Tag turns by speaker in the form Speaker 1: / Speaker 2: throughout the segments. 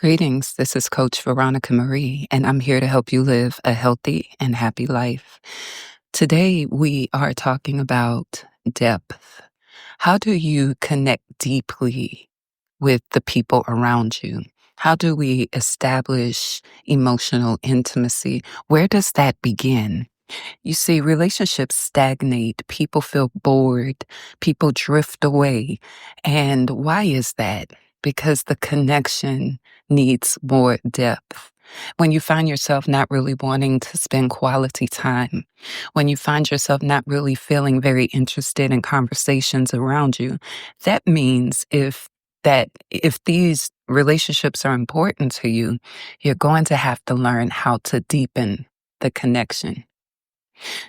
Speaker 1: Greetings. This is Coach Veronica Marie, and I'm here to help you live a healthy and happy life. Today, we are talking about depth. How do you connect deeply with the people around you? How do we establish emotional intimacy? Where does that begin? You see, relationships stagnate, people feel bored, people drift away. And why is that? Because the connection needs more depth. When you find yourself not really wanting to spend quality time, when you find yourself not really feeling very interested in conversations around you, that means if these relationships are important to you, you're going to have to learn how to deepen the connection.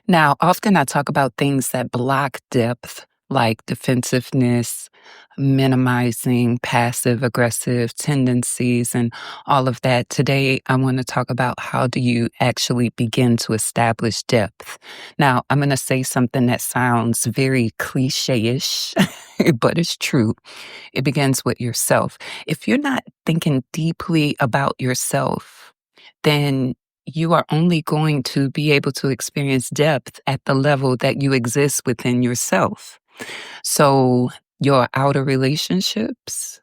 Speaker 1: Now, often I talk about things that block depth, like defensiveness, minimizing passive aggressive tendencies, and all of that. Today, I want to talk about how do you actually begin to establish depth. Now, I'm going to say something that sounds very cliche-ish, but it's true. It begins with yourself. If you're not thinking deeply about yourself, then you are only going to be able to experience depth at the level that you exist within yourself. So your outer relationships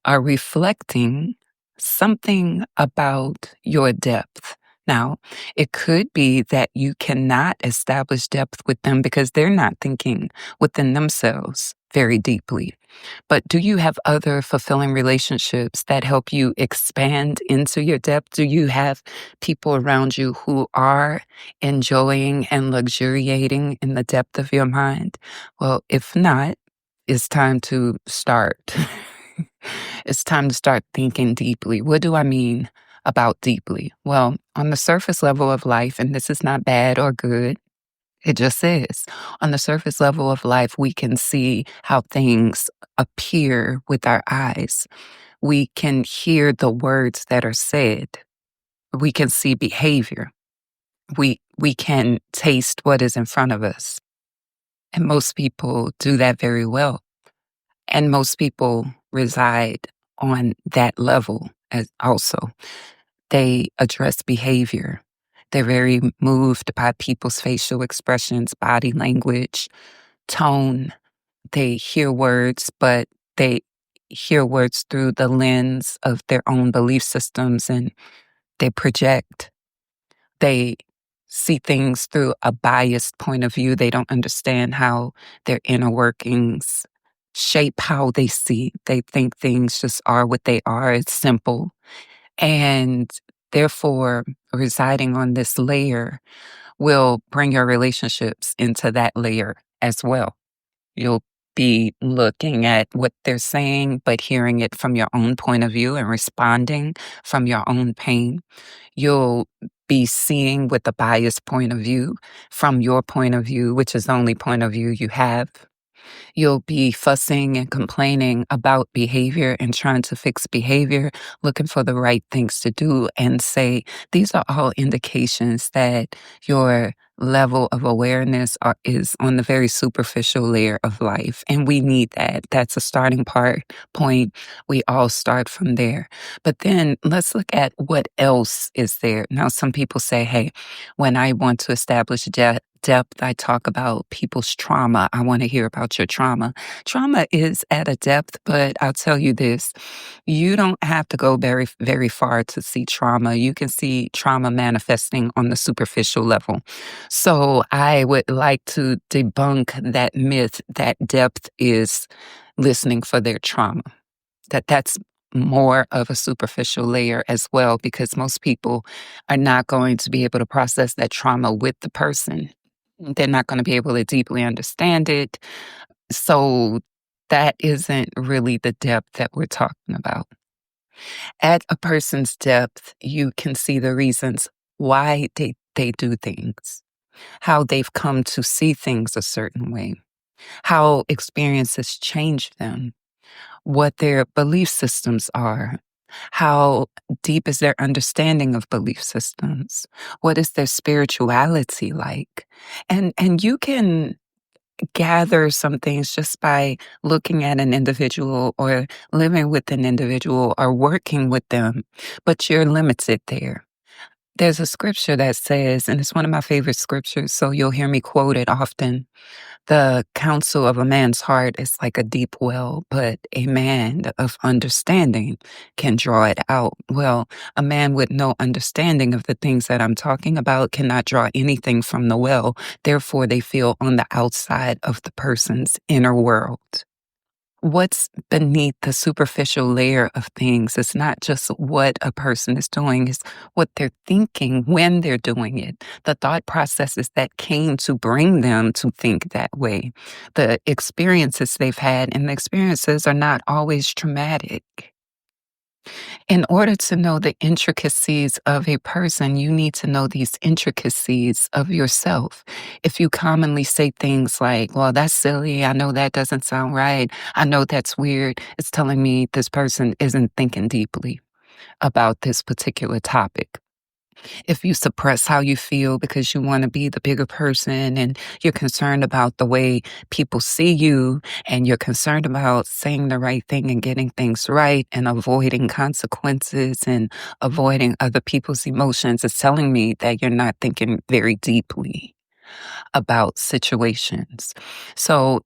Speaker 1: are reflecting something about your depth. Now, it could be that you cannot establish depth with them because they're not thinking within themselves very deeply. But do you have other fulfilling relationships that help you expand into your depth? Do you have people around you who are enjoying and luxuriating in the depth of your mind? Well, if not, it's time to start. It's time to start thinking deeply. What do I mean about deeply? Well, on the surface level of life, and this is not bad or good, it just is. On the surface level of life, we can see how things appear with our eyes. We can hear the words that are said. We can see behavior. We can taste what is in front of us. And most people do that very well. And most people reside on that level as also. They address behavior. They're very moved by people's facial expressions, body language, tone. They hear words, but they hear words through the lens of their own belief systems and they project. They see things through a biased point of view. They don't understand how their inner workings shape how they see. They think things just are what they are. It's simple. And therefore, residing on this layer will bring your relationships into that layer as well. You'll be looking at what they're saying, but hearing it from your own point of view and responding from your own pain. You'll be seeing with a biased point of view from your point of view, which is the only point of view you have. You'll be fussing and complaining about behavior and trying to fix behavior, looking for the right things to do and say, these are all indications that your level of awareness is on the very superficial layer of life. And we need that. That's a starting point. We all start from there. But then let's look at what else is there. Now, some people say, hey, when I want to establish depth, I talk about people's trauma. I want to hear about your trauma. Trauma is at a depth, but I'll tell you this, you don't have to go very, very far to see trauma. You can see trauma manifesting on the superficial level. So I would like to debunk that myth that depth is listening for their trauma. That's more of a superficial layer as well, because most people are not going to be able to process that trauma with the person. They're not going to be able to deeply understand it. So that isn't really the depth that we're talking about. At a person's depth, you can see the reasons why they do things, how they've come to see things a certain way, how experiences change them, what their belief systems are, how deep is their understanding of belief systems, what is their spirituality like. And you can gather some things just by looking at an individual or living with an individual or working with them, but you're limited there. There's a scripture that says, and it's one of my favorite scriptures, so you'll hear me quote it often. The counsel of a man's heart is like a deep well, but a man of understanding can draw it out. Well, a man with no understanding of the things that I'm talking about cannot draw anything from the well. Therefore, they feel on the outside of the person's inner world. What's beneath the superficial layer of things is not just what a person is doing, it's what they're thinking when they're doing it, the thought processes that came to bring them to think that way, the experiences they've had, and the experiences are not always traumatic. In order to know the intricacies of a person, you need to know these intricacies of yourself. If you commonly say things like, well, that's silly, I know that doesn't sound right, I know that's weird, it's telling me this person isn't thinking deeply about this particular topic. If you suppress how you feel because you want to be the bigger person and you're concerned about the way people see you and you're concerned about saying the right thing and getting things right and avoiding consequences and avoiding other people's emotions, it's telling me that you're not thinking very deeply about situations. So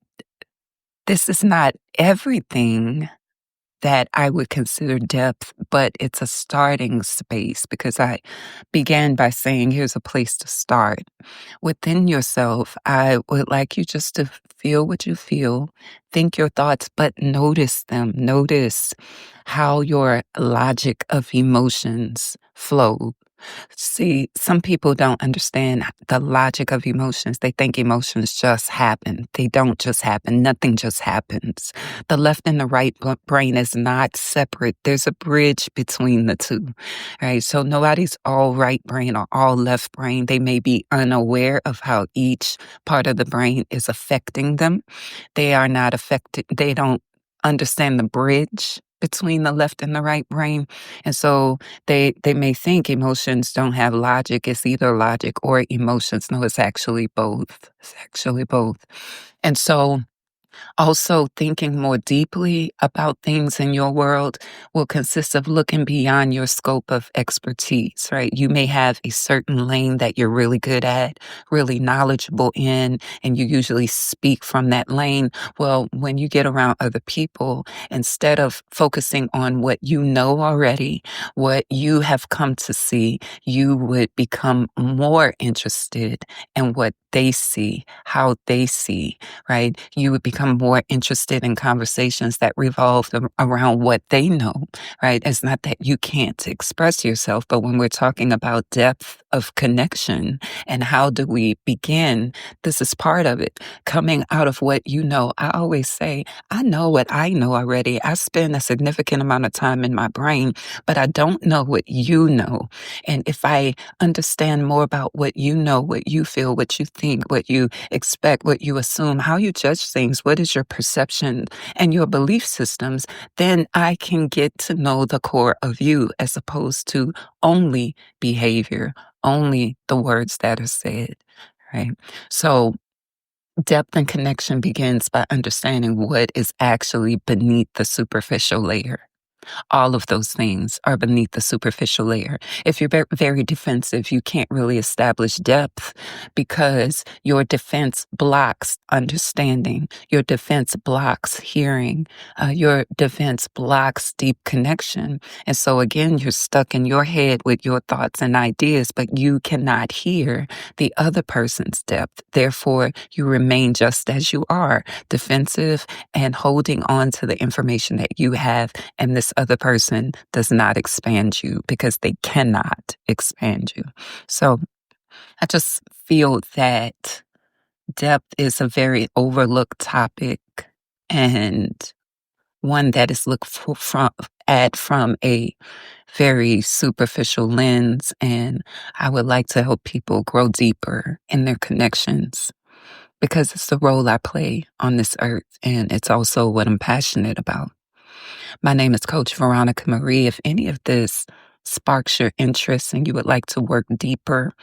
Speaker 1: this is not everything that I would consider depth, but it's a starting space because I began by saying, here's a place to start. Within yourself, I would like you just to feel what you feel, think your thoughts, but notice them. Notice how your logic of emotions flow. See, some people don't understand the logic of emotions. They think emotions just happen. They don't just happen. Nothing just happens. The left and the right brain is not separate. There's a bridge between the two, right? So nobody's all right brain or all left brain. They may be unaware of how each part of the brain is affecting them. They are not affected. They don't understand the bridge between the left and the right brain. And so they may think emotions don't have logic. It's either logic or emotions. No, it's actually both. It's actually both. And so also, thinking more deeply about things in your world will consist of looking beyond your scope of expertise, right? You may have a certain lane that you're really good at, really knowledgeable in, and you usually speak from that lane. Well, when you get around other people, instead of focusing on what you know already, what you have come to see, you would become more interested in what they see, how they see, right? You would become more interested in conversations that revolve around what they know, right? It's not that you can't express yourself, but when we're talking about depth of connection and how do we begin, this is part of it. Coming out of what you know, I always say, I know what I know already. I spend a significant amount of time in my brain, but I don't know what you know. And if I understand more about what you know, what you feel, what you think, what you expect, what you assume, how you judge things, what is your perception and your belief systems, then I can get to know the core of you as opposed to only behavior, only the words that are said, right? So depth and connection begins by understanding what is actually beneath the superficial layer. All of those things are beneath the superficial layer. If you're very defensive, you can't really establish depth because your defense blocks understanding. Your defense blocks hearing. Your defense blocks deep connection. And so again, you're stuck in your head with your thoughts and ideas, but you cannot hear the other person's depth. Therefore, you remain just as you are, defensive and holding on to the information that you have, and this other person does not expand you because they cannot expand you. So I just feel that depth is a very overlooked topic and one that is looked at from a very superficial lens. And I would like to help people grow deeper in their connections because it's the role I play on this earth. And it's also what I'm passionate about. My name is Coach Veronica Marie. If any of this sparks your interest and you would like to work deeper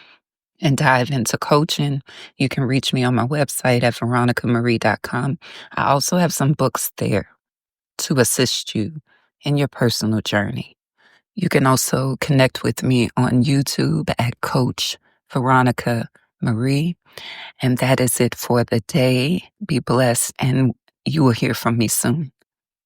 Speaker 1: and dive into coaching, you can reach me on my website at veronicamarie.com. I also have some books there to assist you in your personal journey. You can also connect with me on YouTube at Coach Veronica Marie. And that is it for the day. Be blessed, and you will hear from me soon.